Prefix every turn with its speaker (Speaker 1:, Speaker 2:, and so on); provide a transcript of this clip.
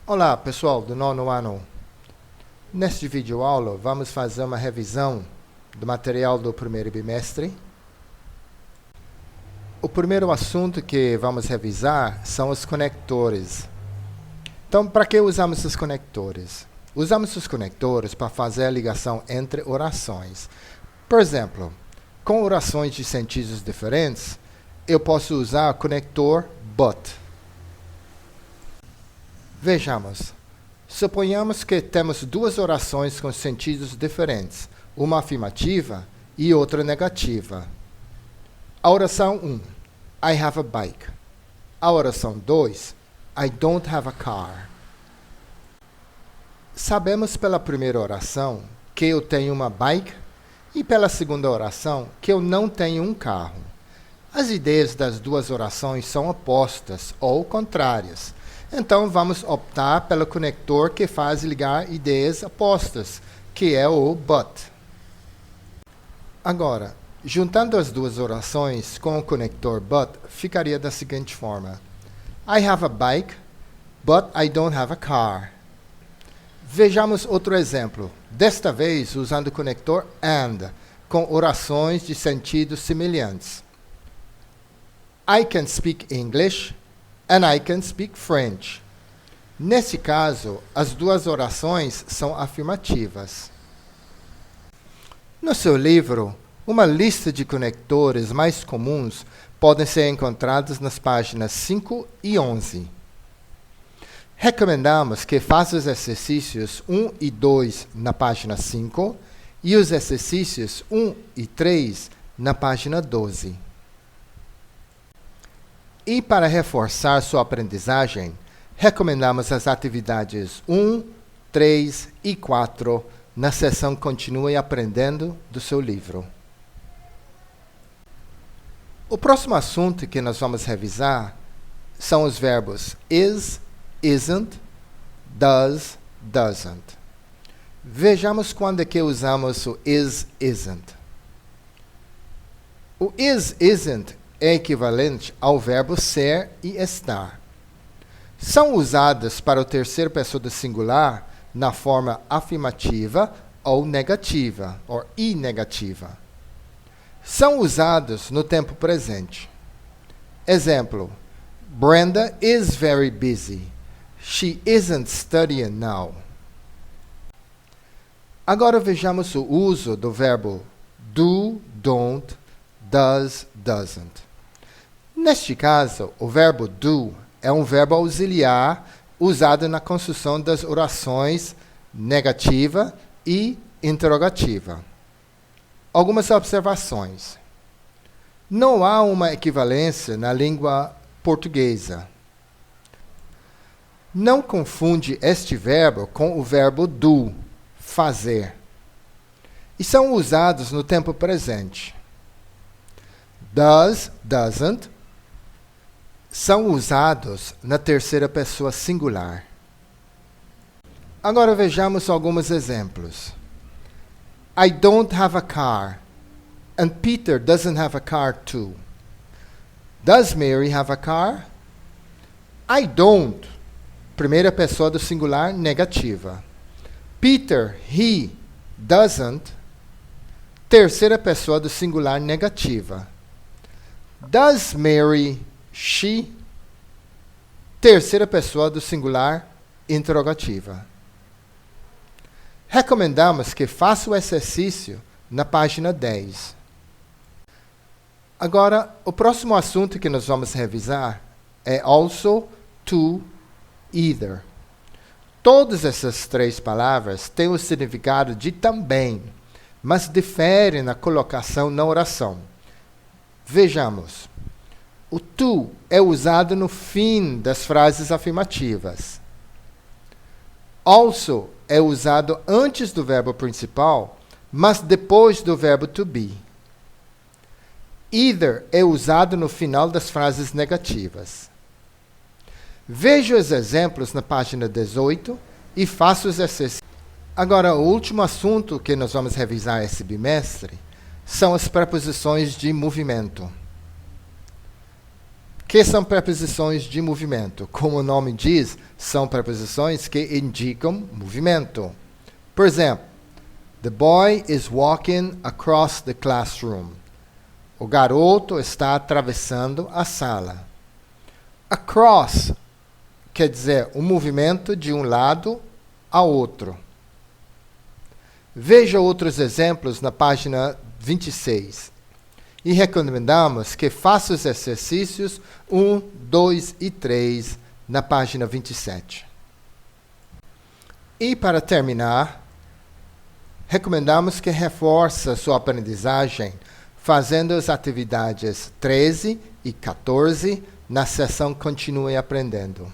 Speaker 1: Olá, pessoal do nono ano. Neste videoaula, vamos fazer uma revisão do material do primeiro bimestre. O primeiro assunto que vamos revisar são os conectores. Então, para que usamos os conectores? Usamos os conectores para fazer a ligação entre orações. Por exemplo, com orações de sentidos diferentes, eu posso usar o conector but. Vejamos. Suponhamos que temos duas orações com sentidos diferentes, uma afirmativa e outra negativa. A oração 1, I have a bike. A oração 2, I don't have a car. Sabemos pela primeira oração que eu tenho uma bike e pela segunda oração que eu não tenho um carro. As ideias das duas orações são opostas ou contrárias. Então, vamos optar pelo conector que faz ligar ideias opostas, que é o but. Agora, juntando as duas orações com o conector but, ficaria da seguinte forma. I have a bike, but I don't have a car. Vejamos outro exemplo, desta vez usando o conector and, com orações de sentidos semelhantes. I can speak English and I can speak French. Nesse caso, as duas orações são afirmativas. No seu livro, uma lista de conectores mais comuns podem ser encontrados nas páginas 5 e 11. Recomendamos que faça os exercícios 1 e 2 na página 5 e os exercícios 1 e 3 na página 12. E para reforçar sua aprendizagem, recomendamos as atividades 1, 3 e 4 na seção Continue Aprendendo do seu livro. O próximo assunto que nós vamos revisar são os verbos is, isn't, does, doesn't. Vejamos quando é que usamos o is, isn't. O is, isn't é equivalente ao verbo ser e estar. São usadas para o terceiro pessoa do singular na forma afirmativa ou negativa, ou inegativa. São usados no tempo presente. Exemplo: Brenda is very busy. She isn't studying now. Agora vejamos o uso do verbo do, don't, does, doesn't. Neste caso, o verbo do é um verbo auxiliar usado na construção das orações negativa e interrogativa. Algumas observações. Não há uma equivalência na língua portuguesa. Não confunde este verbo com o verbo do, fazer. E são usados no tempo presente. Does, doesn't, são usados na terceira pessoa singular. Agora vejamos alguns exemplos. I don't have a car, and Peter doesn't have a car too. Does Mary have a car? I don't. Primeira pessoa do singular negativa. Peter, he, doesn't. Terceira pessoa do singular negativa. Does Mary, she? Terceira pessoa do singular interrogativa. Recomendamos que faça o exercício na página 10. Agora, o próximo assunto que nós vamos revisar é also, to, either. Todas essas três palavras têm o significado de também, mas diferem na colocação na oração. Vejamos. O to é usado no fim das frases afirmativas. Also é usado antes do verbo principal, mas depois do verbo to be. Either é usado no final das frases negativas. Veja os exemplos na página 18 e faça os exercícios. Agora, o último assunto que nós vamos revisar esse bimestre são as preposições de movimento. O que são preposições de movimento? Como o nome diz, são preposições que indicam movimento. Por exemplo, the boy is walking across the classroom. O garoto está atravessando a sala. Across quer dizer um movimento de um lado ao outro. Veja outros exemplos na página 26. E recomendamos que faça os exercícios 1, 2 e 3 na página 27. E para terminar, recomendamos que reforce sua aprendizagem fazendo as atividades 13 e 14 na seção Continue Aprendendo.